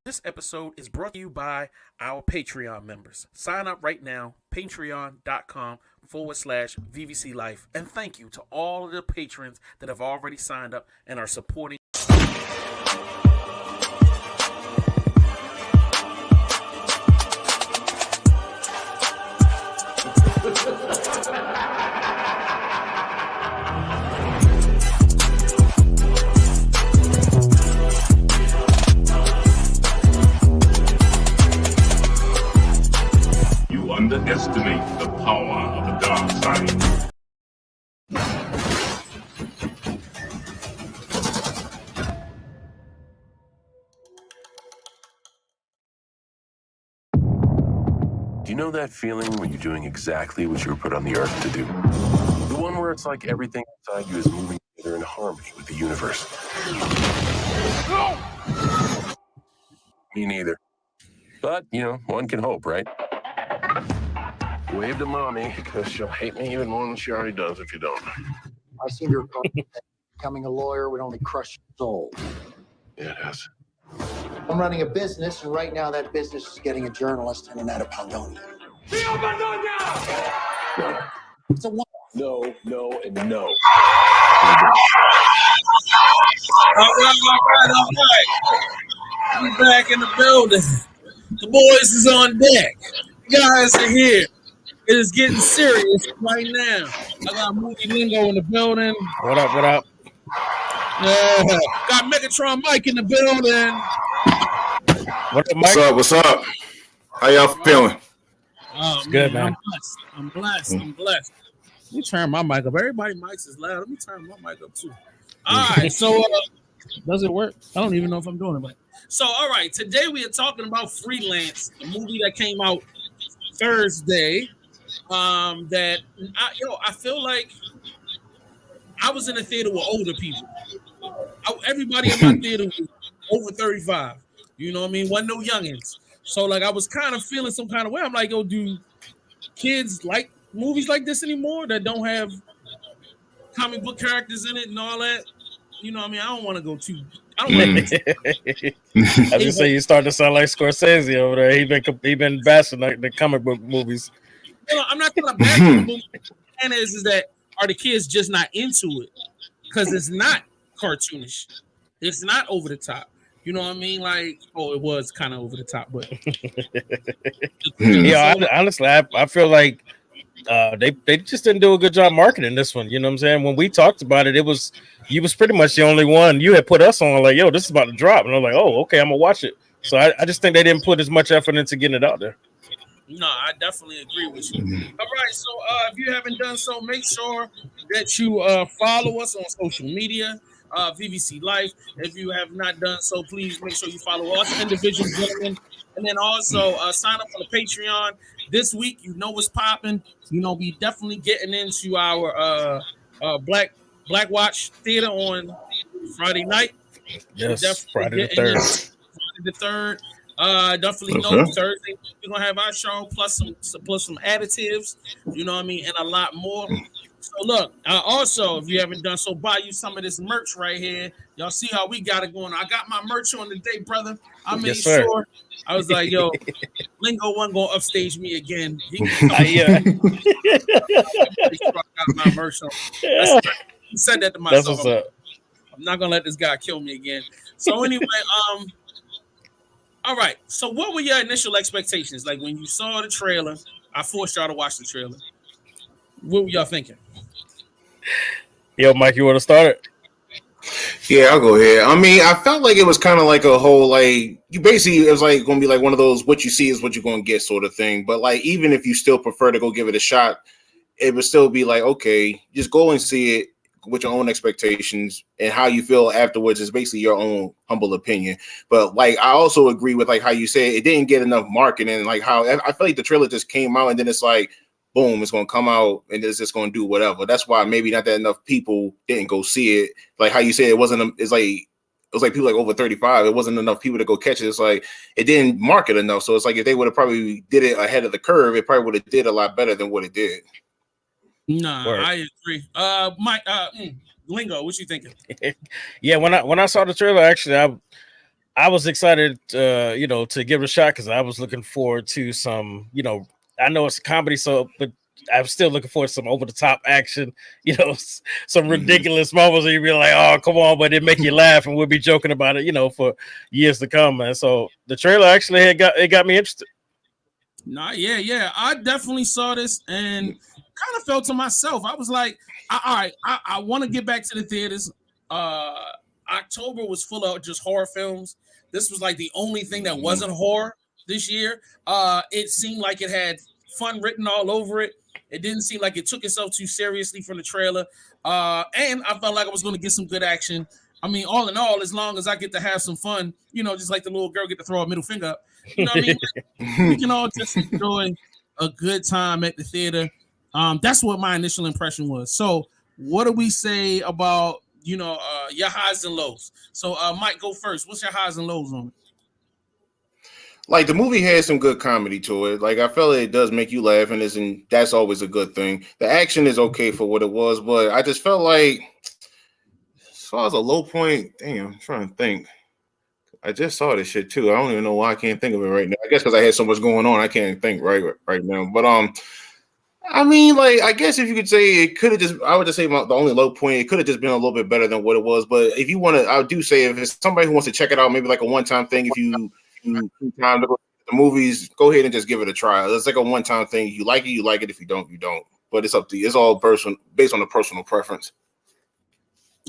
This episode is brought to you by our Patreon members. Sign up right now, patreon.com/VVC Life. And thank you to all of the patrons that have already signed up and are supporting. You underestimate the power of the dark side. Do you know that feeling when you're doing exactly what you were put on the earth to do? The one where it's like everything inside you is moving together in harmony with the universe. Me neither. But, one can hope, right? Wave to mommy, because she'll hate me even more than she already does if you don't. I seem to recall becoming a lawyer would only crush your soul. Yeah, it has. I'm running a business, and right now that business is getting a journalist in and out of Paldonia. No. It's a one. No, and no. All right. We back in the building. The boys is on deck. You guys are here. It is getting serious right now. I got Movie Lingo in the building. What up? Got Megatron Mike in the building. What up, Mike? What's up? How y'all feeling? Oh, It's good, man. I'm blessed. Let me turn my mic up. Everybody's mics is loud. Let me turn my mic up too. All right, so does it work? I don't even know if I'm doing it, but so all right. Today we are talking about Freelance, the movie that came out Thursday. I feel like I was in a theater with older people. Everybody in my theater was over 35. You know what I mean? Wasn't no youngins. So like I was kind of feeling some kind of way. I'm like, yo, do kids like movies like this anymore that don't have comic book characters in it and all that? You know what I mean? I don't want to go too. I don't want to. I just say you start to sound like Scorsese over there. He been bashing like the comic book movies. You know, I'm not talking about bash the movie. And is that are the kids just not into it? Because it's not cartoonish. It's not over the top. You know what I mean? Like, it was kind of over the top, but honestly, I feel like they just didn't do a good job marketing this one. You know what I'm saying? When we talked about it, you was pretty much the only one. You had put us on like, yo, this is about to drop, and I was like, oh, okay, I'm gonna watch it. So I just think they didn't put as much effort into getting it out there. No, I definitely agree with you. All right, so if you haven't done so, make sure that you follow us on social media, VVC Life. If you have not done so, please make sure you follow us, individual gentlemen, and then also sign up for the Patreon. This week, you know what's popping. You know, we definitely getting into our Black Watch Theater on Friday night. Yes, Friday the 3rd. Friday the 3rd. Definitely know Thursday we're gonna have our show plus some additives, you know what I mean, and a lot more. So look, also if you haven't done so, buy you some of this merch right here. Y'all see how we got it going. I got my merch on today, brother. I made sure. I was like, yo, Lingo wasn't gonna upstage me again. Yeah. I got my merch on. I said that to myself. That's what's up. I'm not gonna let this guy kill me again. So anyway, all right. So what were your initial expectations? Like when you saw the trailer, I forced y'all to watch the trailer. What were y'all thinking? Yo, Mike, you want to start it? Yeah, I'll go ahead. I mean, I felt like it was kind of like a whole, like, you basically, it was like going to be like one of those, what you see is what you're going to get sort of thing. But like, even if you still prefer to go give it a shot, it would still be like, okay, just go and see it with your own expectations, and how you feel afterwards is basically your own humble opinion. But like, I also agree with like how you said it didn't get enough marketing, like how I feel like the trailer just came out and then it's like, boom, it's going to come out and it's just going to do whatever. That's why maybe not that enough people didn't go see it. Like how you said, it was like people like over 35. It wasn't enough people to go catch it. It's like it didn't market enough. So it's like if they would have probably did it ahead of the curve, it probably would have did a lot better than what it did. Nah, I agree. Mike, Lingo, what you thinking? Yeah, when I saw the trailer, actually, I was excited, to give it a shot because I was looking forward to some, I know it's a comedy, so but I'm still looking forward to some over the top action, some ridiculous moments where you'd be like, oh, come on, but it make you laugh, and we'll be joking about it, for years to come, man. So the trailer actually got me interested. Nah, yeah. I definitely saw this and kind of felt to myself. I was like, all right, I want to get back to the theaters. October was full of just horror films. This was like the only thing that wasn't horror this year. It seemed like it had fun written all over it. It didn't seem like it took itself too seriously from the trailer. And I felt like I was going to get some good action. I mean, all in all, as long as I get to have some fun, just like the little girl get to throw a middle finger up. You know what I mean? We can all just enjoy a good time at the theater. That's what my initial impression was. So what do we say about, your highs and lows? So Mike, go first. What's your highs and lows on it? Like, the movie has some good comedy to it. Like, I feel like it does make you laugh, and that's always a good thing. The action is okay for what it was, but I just felt like, as far as a low point, damn, I'm trying to think. I just saw this shit too. I don't even know why I can't think of it right now. I guess because I had so much going on, I can't think right now. But I mean, like, I guess if you could say it could have just, I would just say the only low point, it could have just been a little bit better than what it was. But if you want to, I do say if it's somebody who wants to check it out, maybe like a one-time thing, if you time to go to the movies, go ahead and just give it a try. It's like a one-time thing. You like it, you like it. If you don't, you don't. But it's up to you. It's all based on the personal preference.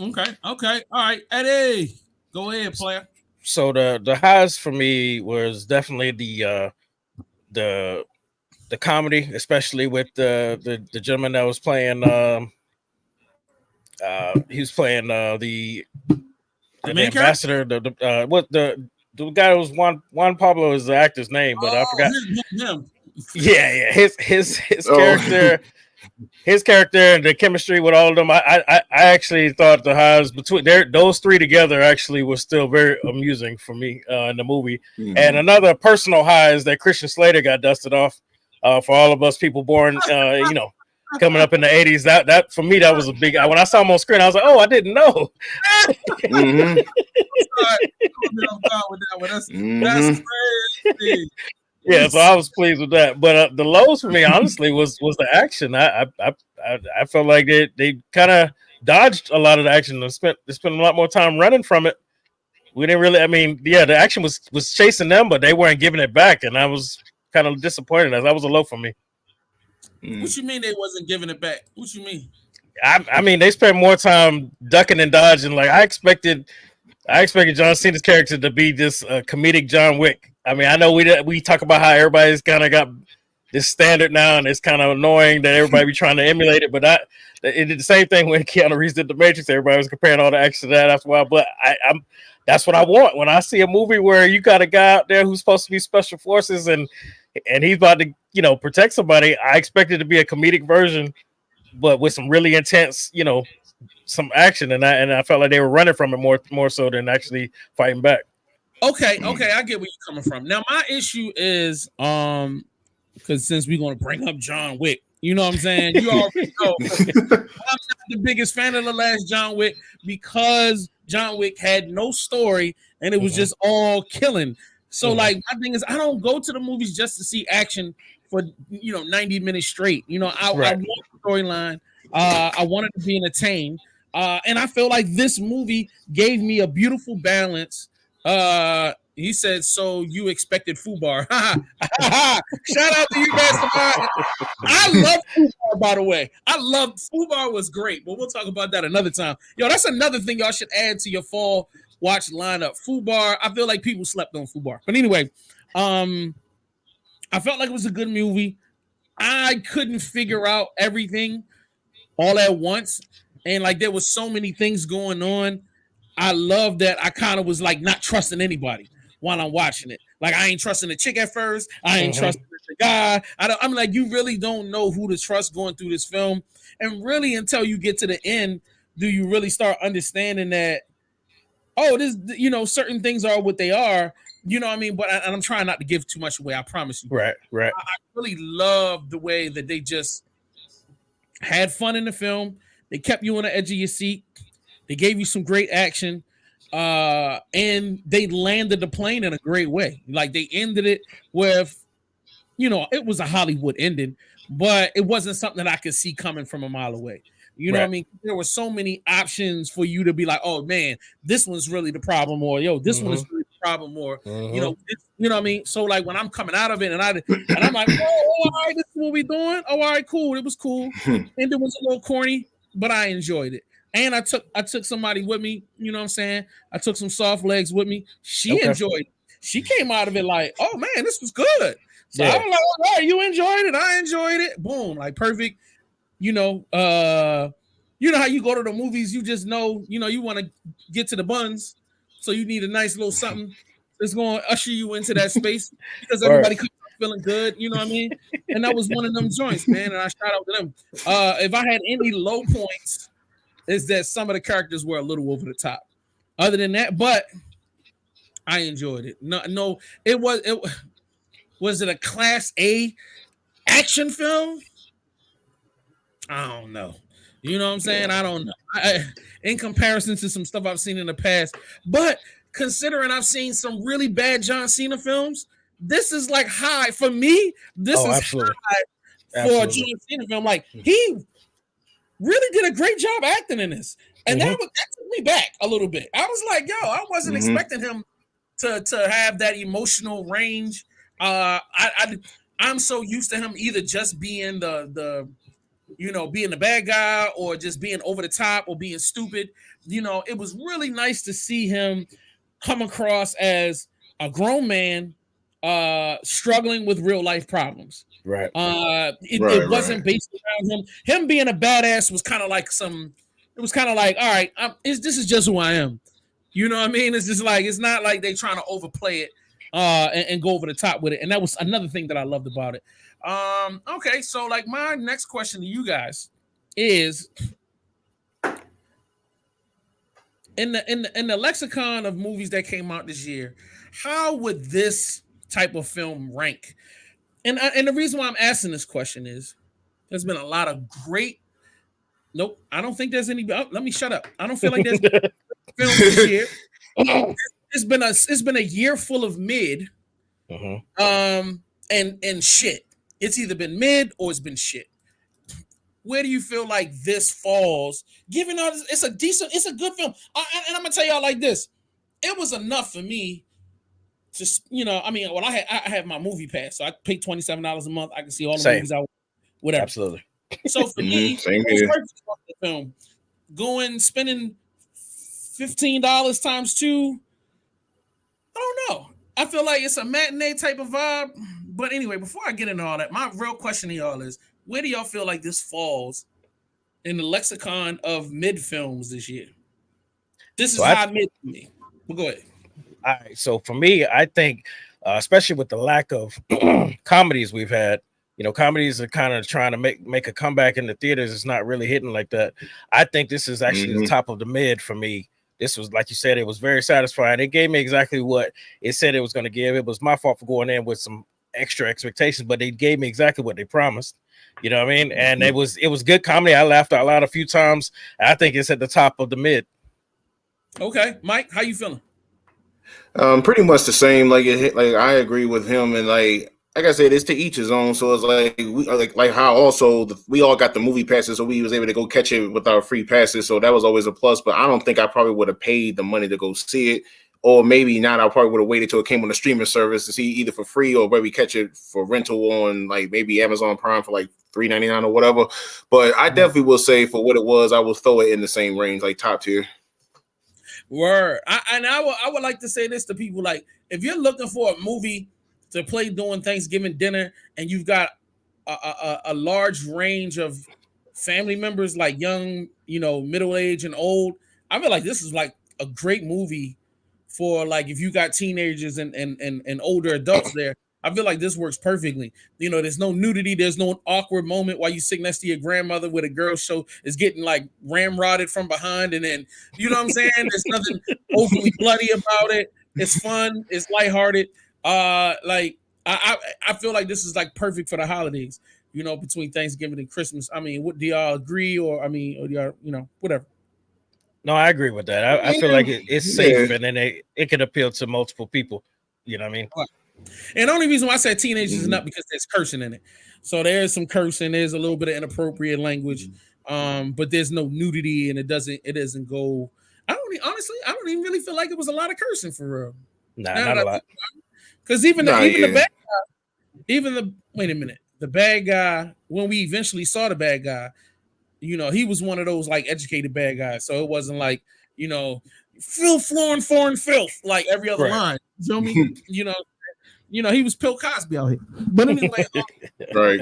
Okay. All right, Eddie, go ahead, player. So the highs for me was definitely the comedy, especially with the gentleman that was playing. He was playing the ambassador. The guy who was Juan Pablo is the actor's name, but I forgot. Him. Yeah. His character. His character and the chemistry with all of them, I actually thought the highs between those three together actually was still very amusing for me in the movie. Mm-hmm. And another personal high is that Christian Slater got dusted off for all of us people born, coming up in the 80s. That for me, that was a big. When I saw him on screen, I was like, oh, I didn't know. Mm-hmm. That's crazy. Yeah, so I was pleased with that. But the lows for me, honestly, was the action. I felt like they kind of dodged a lot of the action and spent a lot more time running from it. We didn't really. I mean, yeah, the action was chasing them, but they weren't giving it back, and I was kind of disappointed. That was a low for me. What you mean they wasn't giving it back? What you mean? I mean, they spent more time ducking and dodging. Like I expected John Cena's character to be this comedic John Wick. I mean, I know we talk about how everybody's kind of got this standard now, and it's kind of annoying that everybody be trying to emulate it. But it did the same thing when Keanu Reeves did The Matrix. Everybody was comparing all the action to that after a while. But that's what I want when I see a movie where you got a guy out there who's supposed to be special forces and he's about to protect somebody. I expect it to be a comedic version, but with some really intense some action, and I felt like they were running from it more so than actually fighting back. Okay, I get where you're coming from. Now, my issue is, because since we're going to bring up John Wick, you know what I'm saying? You already know. I'm not the biggest fan of the last John Wick because John Wick had no story and it was just all killing. So, like, my thing is, I don't go to the movies just to see action for 90 minutes straight. I want the storyline. I wanted to be entertained, and I feel like this movie gave me a beautiful balance. He said, so you expected FUBAR. Shout out to you, Mastermind. I love FUBAR, by the way. FUBAR was great, but we'll talk about that another time. Yo, that's another thing y'all should add to your fall watch lineup. FUBAR. I feel like people slept on FUBAR. But anyway, I felt like it was a good movie. I couldn't figure out everything all at once. And like there was so many things going on. I love that I kind of was like not trusting anybody while I'm watching it. Like I ain't trusting the chick at first. I ain't trusting the guy. I'm like, you really don't know who to trust going through this film. And really until you get to the end, do you really start understanding that, certain things are what they are. You know what I mean? But I'm trying not to give too much away. I promise you. Right. I really love the way that they just had fun in the film. They kept you on the edge of your seat. They gave you some great action. And they landed the plane in a great way. Like they ended it with, it was a Hollywood ending, but it wasn't something that I could see coming from a mile away. You know what I mean? There were so many options for you to be like, oh man, this one's really the problem, or yo, this one is really the problem, or you know what I mean? So like when I'm coming out of it and I'm like, oh, all right, this is what we doing. Oh, all right, cool. It was cool. And it was a little corny, but I enjoyed it. And I took somebody with me, you know what I'm saying? I took some soft legs with me. She enjoyed it. She came out of it like, oh man, this was good. So I was like, all right, you enjoyed it. I enjoyed it. Boom, like perfect. You know how you go to the movies, you just know, you want to get to the buns. So you need a nice little something that's going to usher you into that space because everybody comes feeling good, you know what I mean? And that was one of them joints, man. And I shout out to them. If I had any low points, is that some of the characters were a little over the top. Other than that, but I enjoyed it. No, it was it a class A action film? I don't know. You know what I'm saying? I don't know. In comparison to some stuff I've seen in the past, but considering I've seen some really bad John Cena films, this is like high for me. This is high for a John Cena film. Like he really did a great job acting in this, and that took me back a little bit. I was like, yo, I wasn't expecting him to have that emotional range. I'm so used to him either just being being the bad guy or just being over the top or being stupid. It was really nice to see him come across as a grown man struggling with real life problems. Right. It wasn't based around him being a badass was kind of like it was kind of like, all right, this is just who I am. You know what I mean? It's just like, it's not like they trying to overplay it and go over the top with it. And that was another thing that I loved about it. Okay, so like my next question to you guys is in the lexicon of movies that came out this year, how would this type of film rank? And the reason why I'm asking this question is there's been a lot of great. Nope, I don't think there's any. Let me shut up. I don't feel like there's films this year. It's been a year full of mid, and shit. It's either been mid or it's been shit. Where do you feel like this falls? Given all this, it's a good film. And I'm gonna tell y'all like this: it was enough for me. Just I have my movie pass, so I pay $27 a month. I can see all the movies out, whatever. Absolutely. So for me, it was perfect for the film. Spending $15 times 2. I don't know. I feel like it's a matinee type of vibe. But anyway, before I get into all that, my real question to y'all is: where do y'all feel like this falls in the lexicon of mid films this year? This is high mid to me. Well, go ahead. All right. So for me, I think, especially with the lack of comedies we've had, comedies are kind of trying to make a comeback in the theaters. It's not really hitting like that. I think this is actually the top of the mid for me. This was, like you said, it was very satisfying. It gave me exactly what it said it was going to give. It was my fault for going in with some extra expectations, but they gave me exactly what they promised. You know what I mean? And it was good comedy. I laughed out loud a few times. I think it's at the top of the mid. Okay, Mike, how you feeling? Pretty much the same. Like I agree with him, and like I said, it's to each his own. So it's like how also we all got the movie passes, so we was able to go catch it with our free passes. So that was always a plus. But I don't think I probably would have paid the money to go see it, or maybe not. I probably would have waited till it came on the streaming service to see either for free or maybe catch it for rental on like maybe Amazon Prime for like $3.99 or whatever. But I definitely will say for what it was, I will throw it in the same range, like top tier. Word. I would like to say this to people: like, if you're looking for a movie to play during Thanksgiving dinner, and you've got a large range of family members, like young, middle age and old, I feel like this is like a great movie for like if you got teenagers and older adults there. I feel like this works perfectly. There's no nudity. There's no awkward moment while you sit next to your grandmother with a girl show is getting like ramrodded from behind. And then, you know what I'm saying? There's nothing overly bloody about it. It's fun. It's lighthearted. Like I feel like this is like perfect for the holidays, between Thanksgiving and Christmas. I mean, what do y'all agree? Or do y'all, whatever. No, I agree with that. I feel like it's safe, and then it could appeal to multiple people. You know what I mean? And the only reason why I said teenagers is not because there's cursing in it. So there's some cursing, there's a little bit of inappropriate language, but there's no nudity, and it doesn't go. I don't even really feel like it was a lot of cursing for real. Nah, not a lot. Because the bad guy, wait a minute, the bad guy, when we eventually saw the bad guy, he was one of those like educated bad guys. So it wasn't like, filth, flooring, foreign filth, like every other line. You feel me? He was Bill Cosby out here. But anyway, right.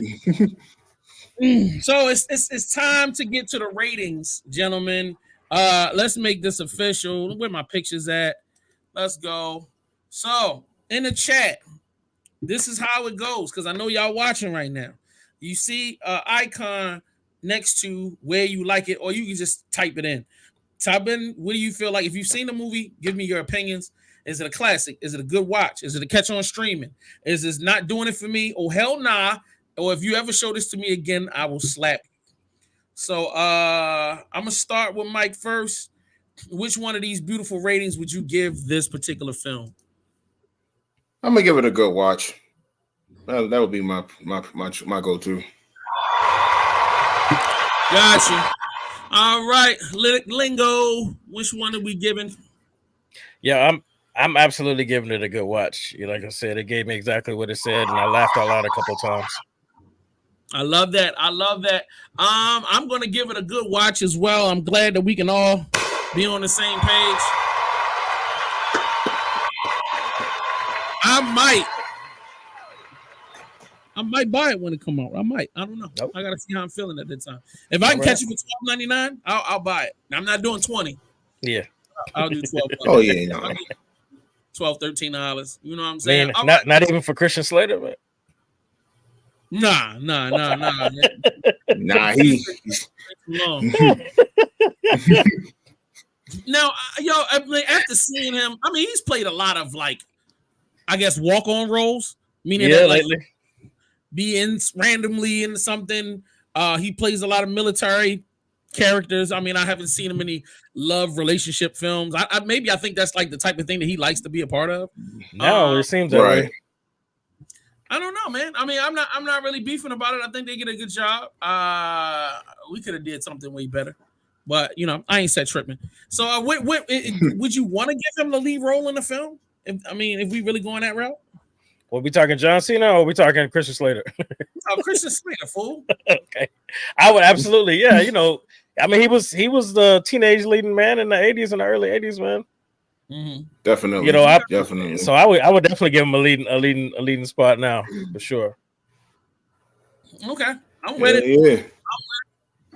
So it's time to get to the ratings, gentlemen. Let's make this official. Where my pictures at? Let's go. So in the chat, this is how it goes, because I know y'all watching right now. You see icon next to where you like it, or you can just type it in. Type in, what do you feel like? If you've seen the movie, give me your opinions. Is it a classic? Is it a good watch? Is it a catch on streaming? Is this not doing it for me? Oh, hell nah. Or if you ever show this to me again, I will slap you. So I'm going to start with Mike first. Which one of these beautiful ratings would you give this particular film? I'm going to give it a good watch. That would be my go-to. Gotcha. All right, Lingo. Which one are we giving? Yeah, I'm absolutely giving it a good watch. Like I said, it gave me exactly what it said, and I laughed out loud a couple of times. I love that. I'm going to give it a good watch as well. I'm glad that we can all be on the same page. I might buy it when it come out. I might. I don't know. Nope. I gotta see how I'm feeling at that time. If I can catch it for $12.99, I'll buy it. I'm not doing 20. Yeah, I'll do 12. Oh yeah, no. $12, $13. You know what I'm saying? Man, not even for Christian Slater, but nah. Nah, he. Now, after seeing him, he's played a lot of walk-on roles. Meaning that, lately. Be in randomly in something. He plays a lot of military characters. I haven't seen him in any love relationship films. I think that's like the type of thing that he likes to be a part of. No, it seems that way. I don't know, man. I'm not really beefing about it. I think they get a good job. We could have did something way better, but I ain't set tripping. So, would you want to give him the lead role in the film? If we really going that route? Well, we talking John Cena or we talking Christian Slater? Oh, Christian Slater, fool. Okay, I would absolutely, yeah. He was the teenage leading man in the '80s and the early '80s, man. Mm-hmm. Definitely, definitely. So I would definitely give him a leading spot now for sure. Okay, I'm with it.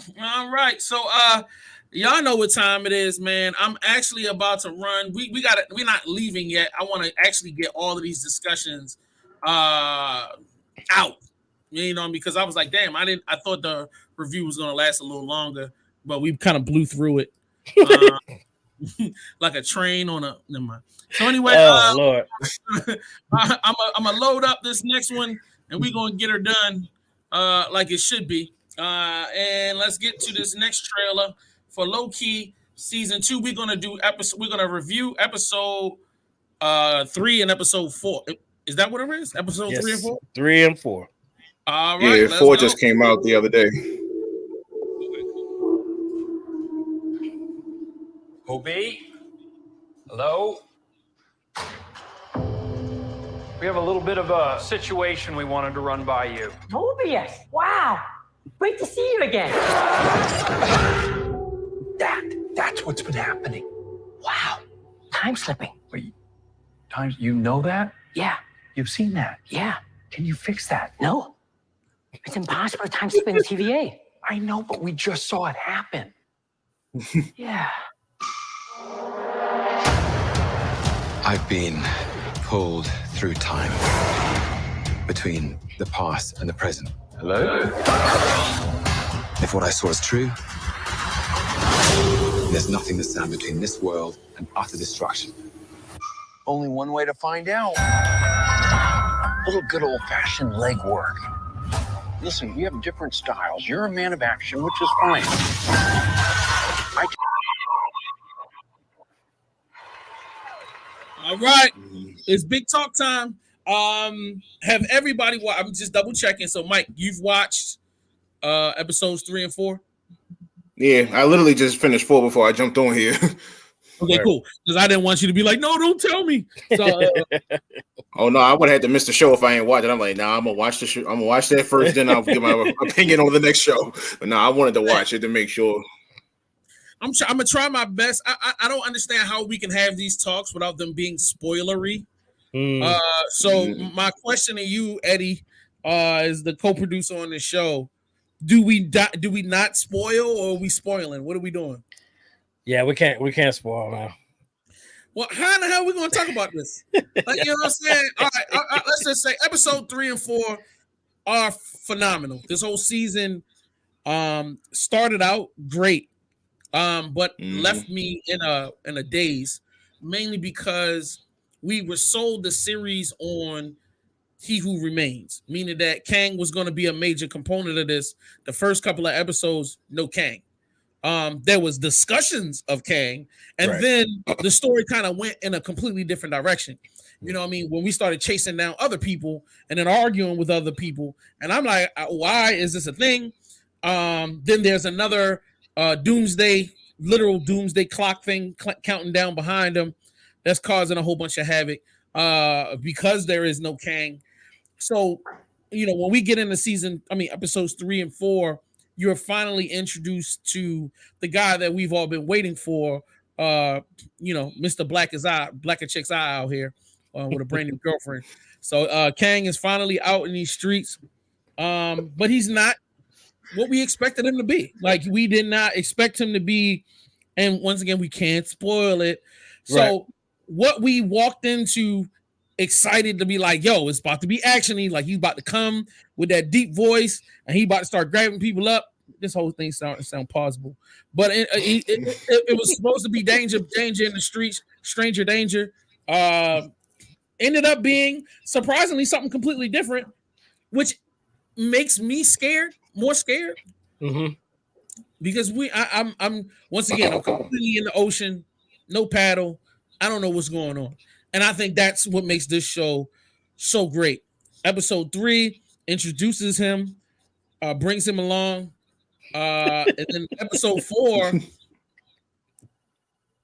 Yeah. All right, so y'all know what time it is, man. I'm actually about to run. We're not leaving yet. I want to actually get all of these discussions out. Because I was like, damn, I thought the review was gonna last a little longer, but we kind of blew through it. Like a train on a never mind. So anyway, Lord. I'm gonna load up this next one and we're gonna get her done like it should be. And let's get to this next trailer for Low Key Season 2. We're gonna review episode 3 and episode 4. Is that what it is? Episode 3 and 4? 3 and 4. All right. Yeah, 4 just came out the other day. Obey. Hello? We have a little bit of a situation we wanted to run by you. Mobius! Wow! Great to see you again. That's what's been happening. Wow. Time slipping. Wait, you know that? Yeah. You've seen that? Yeah. Can you fix that? No. It's impossible to time slip in the TVA. I know, but we just saw it happen. Yeah. I've been pulled through time between the past and the present. Hello? If what I saw is true, there's nothing to stand between this world and utter destruction. Only one way to find out. A little good old-fashioned legwork. Listen, we have different styles. You're a man of action, which is fine. All right, it's big talk time. Have everybody? I'm just double checking. So, Mike, you've watched episodes 3 and 4. Yeah, I literally just finished 4 before I jumped on here. Okay, cool. Because I didn't want you to be like, no, don't tell me. So, oh no, I would have had to miss the show if I ain't watched it. I'm like, nah, I'm gonna watch the show. I'm gonna watch that first, then I'll give my opinion on the next show. But no, I wanted to watch it to make sure. I'm gonna try my best. I don't understand how we can have these talks without them being spoilery. So my question to you, Eddie, is the co-producer on the show. Do we not spoil, or are we spoiling? What are we doing? Yeah, we can't spoil, man. Well, how in the hell are we going to talk about this? Like, you know what I'm saying? All right, let's just say episode 3 and 4 are phenomenal. This whole season started out great, but left me in a daze, mainly because we were sold the series on He Who Remains, meaning that Kang was going to be a major component of this. The first couple of episodes, no Kang. There was discussions of Kang, and then the story kind of went in a completely different direction. You know what I mean? When we started chasing down other people and then arguing with other people, and I'm like, why is this a thing? Then there's another literal doomsday clock thing counting down behind them that's causing a whole bunch of havoc because there is no Kang. So, you know, when we get into episodes 3 and 4, you're finally introduced to the guy that we've all been waiting for, Mr. Black a chick's eye out here with a brand new girlfriend. So Kang is finally out in these streets, but he's not what we expected him to be. Like, we did not expect him to be, and once again, we can't spoil it. So what we walked into excited to be like, yo, it's about to be actiony, like he's about to come with that deep voice and he about to start grabbing people up. This whole thing sound plausible, but it was supposed to be danger in the streets, stranger danger. Ended up being surprisingly something completely different, which makes me more scared. Because I'm once again, I'm completely in the ocean, no paddle. I don't know what's going on. And I think that's what makes this show so great. Episode 3 introduces him, brings him along. And then episode 4,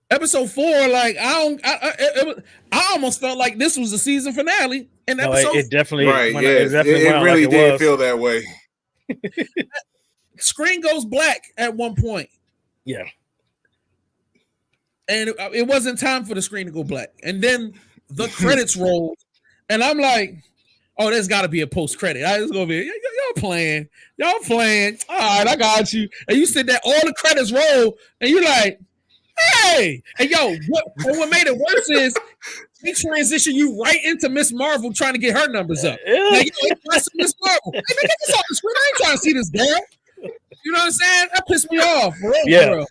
like I almost felt like this was the season finale. And it definitely, it really did feel that way. Screen goes black at one point. Yeah. And it wasn't time for the screen to go black. And then the credits rolled. And I'm like, oh, there's got to be a post-credit. It's going to be, y'all playing. All right, I got you. And you sit there, all the credits roll, and you're like, hey. And yo, what made it worse is they transition you right into Miss Marvel trying to get her numbers up. Yeah. Like, it's Miss Marvel. Hey, man, get this off the screen. I ain't trying to see this girl. You know what I'm saying? That pissed me off. For real.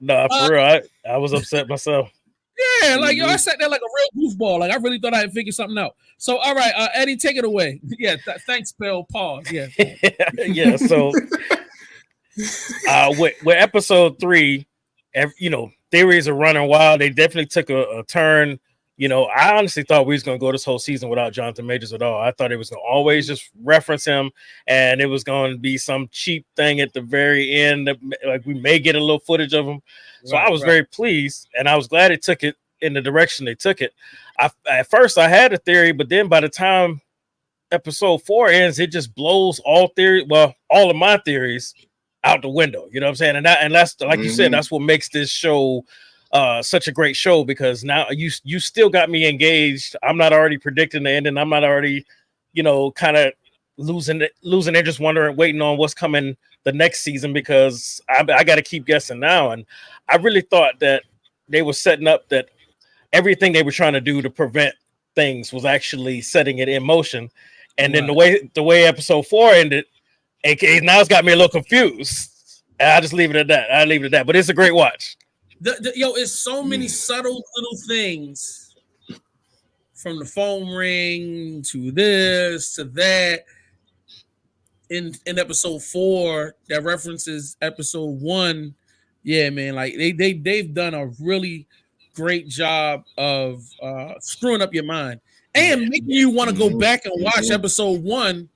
No, for real. I was upset myself. Yeah, like, yo, I sat there like a real goofball. Like, I really thought I had figured something out. So, all right, Eddie, take it away. Yeah, thanks, Bill. Pause. Yeah. Yeah, so with episode 3, theories are running wild. They definitely took a turn. You know, I honestly thought we was going to go this whole season without Jonathan Majors at all. I thought it was going to always just reference him, and it was going to be some cheap thing at the very end. Like, we may get a little footage of him. So I was very pleased, and I was glad it took it in the direction they took it. At first, I had a theory, but then by the time episode 4 ends, it just blows all of my theories out the window. You know what I'm saying? And that's like you said, that's what makes this show such a great show, because now you still got me engaged. I'm not already predicting the ending. I'm not already, kind of losing interest, waiting on what's coming the next season, because I got to keep guessing now. And I really thought that they were setting up that everything they were trying to do to prevent things was actually setting it in motion. And then the way episode 4 ended, now it's got me a little confused. And I just leave it at that. But it's a great watch. It's so many subtle little things, from the phone ring to this to that, in episode 4 that references episode 1. Yeah, man, like they've done a really great job of screwing up your mind and making you want to go back and watch episode 1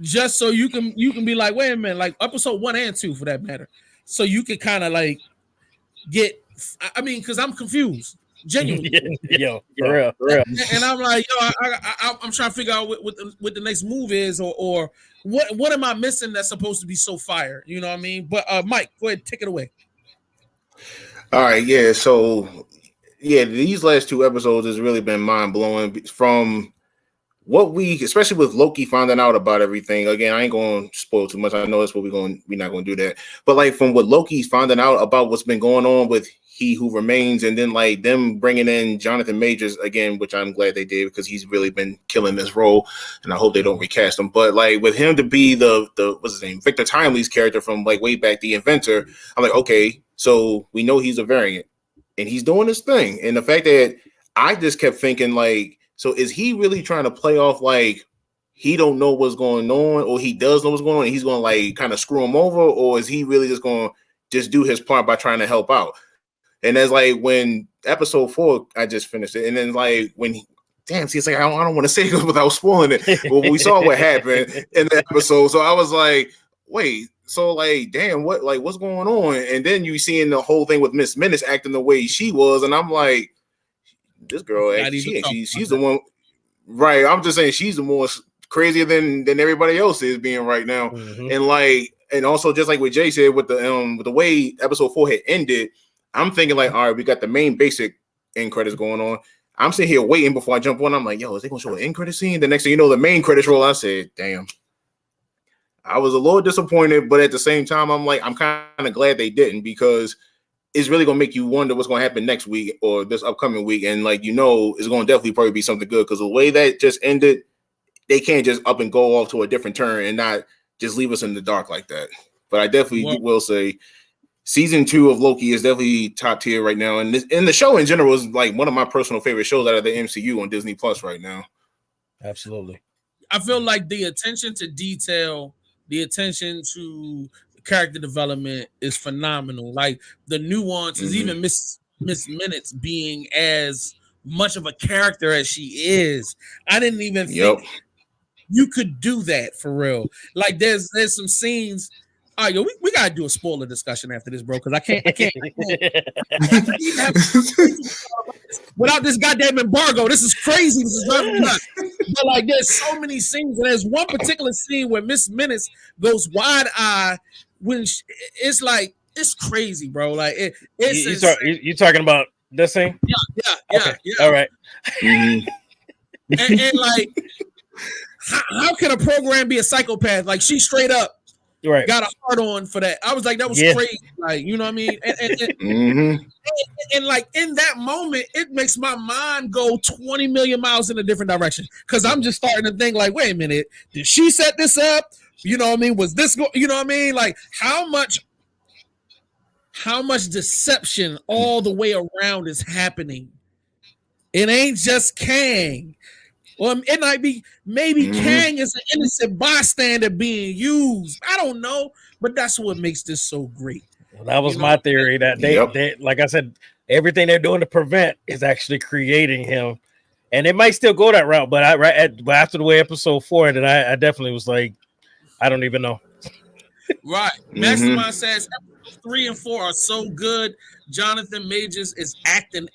just so you can be like, wait a minute, like episode 1 and 2 for that matter. So you can kind of like get, I mean, because I'm confused. Genuinely. Yo, for real. And I'm like, yo, I'm trying to figure out what the next move is, or what am I missing that's supposed to be so fire? You know what I mean? But Mike, go ahead, take it away. All right, yeah. So, yeah, these last 2 episodes has really been mind blowing. From what especially with Loki finding out about everything. Again, I ain't going to spoil too much. I know that's what we're not going to do that. But like from what Loki's finding out about what's been going on with He Who Remains, and then like them bringing in Jonathan Majors again, which I'm glad they did because he's really been killing this role, and I hope they don't recast him. But like with him to be the what's his name, Victor Timely's character from like way back, the inventor, I'm like, okay, so we know he's a variant and he's doing this thing. And the fact that I just kept thinking like, so is he really trying to play off like he don't know what's going on, or he does know what's going on and he's going to like kind of screw him over, or is he really just going to just do his part by trying to help out? And that's like when episode 4, I just finished it. And then like when see, it's like, I don't want to say it without spoiling it. Well, we saw what happened in the episode. So I was like, wait, so like, damn, what's going on? And then you seeing the whole thing with Miss Menace acting the way she was. And I'm like, this girl, she's the one, right? I'm just saying she's the more crazier than everybody else is being right now. Mm-hmm. And like, and also just like what Jay said with the way episode 4 had ended, I'm thinking like, all right, we got the main basic end credits going on. I'm sitting here waiting before I jump on. I'm like, yo, is they gonna show an end credit scene? The next thing you know, the main credits roll. I said, damn. I was a little disappointed, but at the same time, I'm like, I'm kind of glad they didn't, because it's really gonna make you wonder what's gonna happen next week or this upcoming week. And like, you know, it's gonna definitely probably be something good, because the way that just ended, they can't just up and go off to a different turn and not just leave us in the dark like that. But I definitely will say season 2 of Loki is definitely top tier right now. And the show in general is like one of my personal favorite shows out of the MCU on Disney Plus right now. Absolutely. I feel like the attention to detail, the attention to character development is phenomenal. Like the nuances, even Miss Minutes being as much of a character as she is. I didn't even think you could do that for real. Like there's some scenes. All right, yo, we gotta do a spoiler discussion after this, bro, because I can't without this goddamn embargo. This is crazy. This is nuts. But like, there's so many scenes, and there's one particular scene where Miss Minutes goes wide eye when it's like, it's crazy, bro. Like you talking about this scene? Yeah. All right. And like, how can a program be a psychopath? Like, she straight up got a hard on for that. I was like, that was crazy. Like, you know what I mean? And like in that moment, it makes my mind go 20 million miles in a different direction. Cause I'm just starting to think like, wait a minute, did she set this up? You know what I mean? Was this you know what I mean? Like how much deception all the way around is happening? It ain't just Kang. Well, it might be maybe Kang is an innocent bystander being used. I don't know, but that's what makes this so great. Well, that was my theory, that they, like I said, everything they're doing to prevent is actually creating him, and it might still go that route. But after the way episode 4 ended, I definitely was like, I don't even know. Right, Mastermind says episodes 3 and 4 are so good. Jonathan Majors is acting.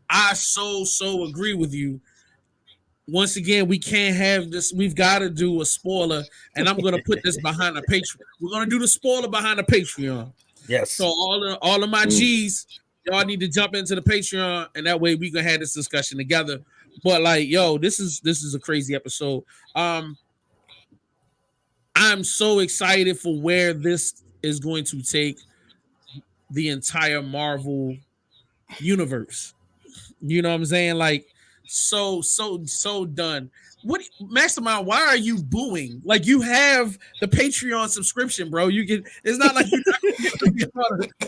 I so agree with you. Once again, we can't have this. We've got to do a spoiler, and I'm going to put this behind the Patreon. We're going to do the spoiler behind the Patreon. Yes. So all of my G's, y'all need to jump into the Patreon, and that way we can have this discussion together. But like, yo, this is a crazy episode. I'm so excited for where this is going to take the entire Marvel universe. You know what I'm saying? Like, so done. What, Mastermind, why are you booing? Like, you have the Patreon subscription, bro. You get, it's not like you're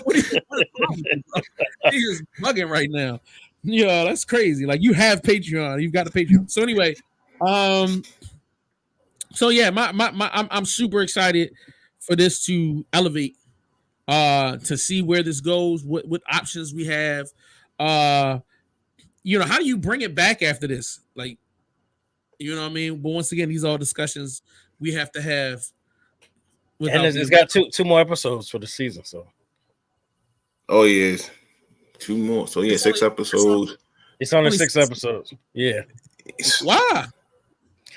what is He's bugging right now. Yeah, that's crazy. Like, you have Patreon, you've got the Patreon. So anyway, so yeah, I'm super excited for this to elevate to see where this goes, what options we have. You know, how do you bring it back after this? Like, you know what I mean? But once again, these are all discussions we have to have. And it's got two more episodes for the season. So, oh yeah, 2 more. So yeah, 6 episodes. It's only 6 episodes. Yeah. Why?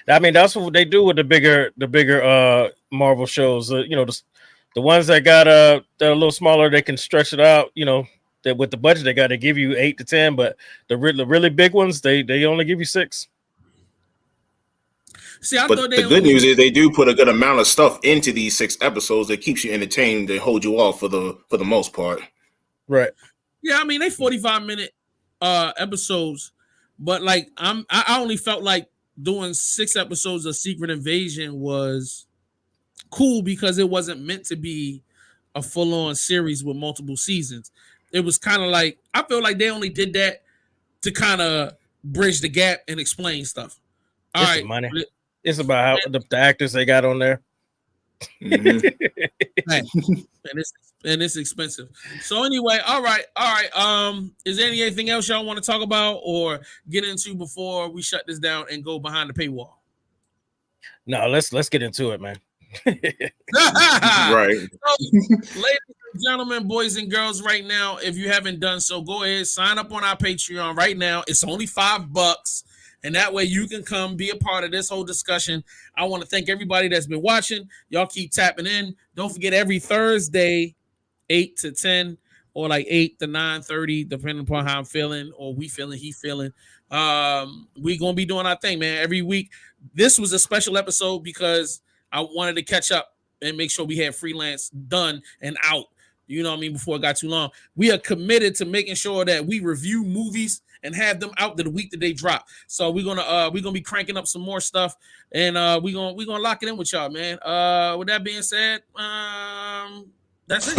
I mean, that's what they do with the bigger Marvel shows. You know, the ones that got that are a little smaller, they can stretch it out. You know, that with the budget they got, to give you 8 to 10, but the really big ones, they only give you 6. See, I but thought the good news is they do put a good amount of stuff into these 6 episodes that keeps you entertained and hold you off for the most part. Right. Yeah, I mean, they 45-minute episodes, but like I only felt like doing 6 episodes of Secret Invasion was cool because it wasn't meant to be a full-on series with multiple seasons. It was kind of like, I feel like they only did that to kind of bridge the gap and explain stuff. All right, money. It's about how the actors they got on there. Mm-hmm. and it's expensive. So anyway, all right. Is there anything else y'all want to talk about or get into before we shut this down and go behind the paywall? No, let's get into it, man. Right. So, ladies and gentlemen, boys and girls, right now, if you haven't done so, go ahead, sign up on our Patreon right now. It's only $5. And that way you can come be a part of this whole discussion. I want to thank everybody that's been watching. Y'all keep tapping in. Don't forget, every Thursday, 8 to 10 or like 8 to 9:30, depending upon how I'm feeling or we feeling, he feeling. We're going to be doing our thing, man, every week. This was a special episode because I wanted to catch up and make sure we had Freelance done and out. You know what I mean? Before it got too long. We are committed to making sure that we review movies and have them out the week that they drop. So we're gonna be cranking up some more stuff, and we're gonna lock it in with y'all, man. With that being said, that's it.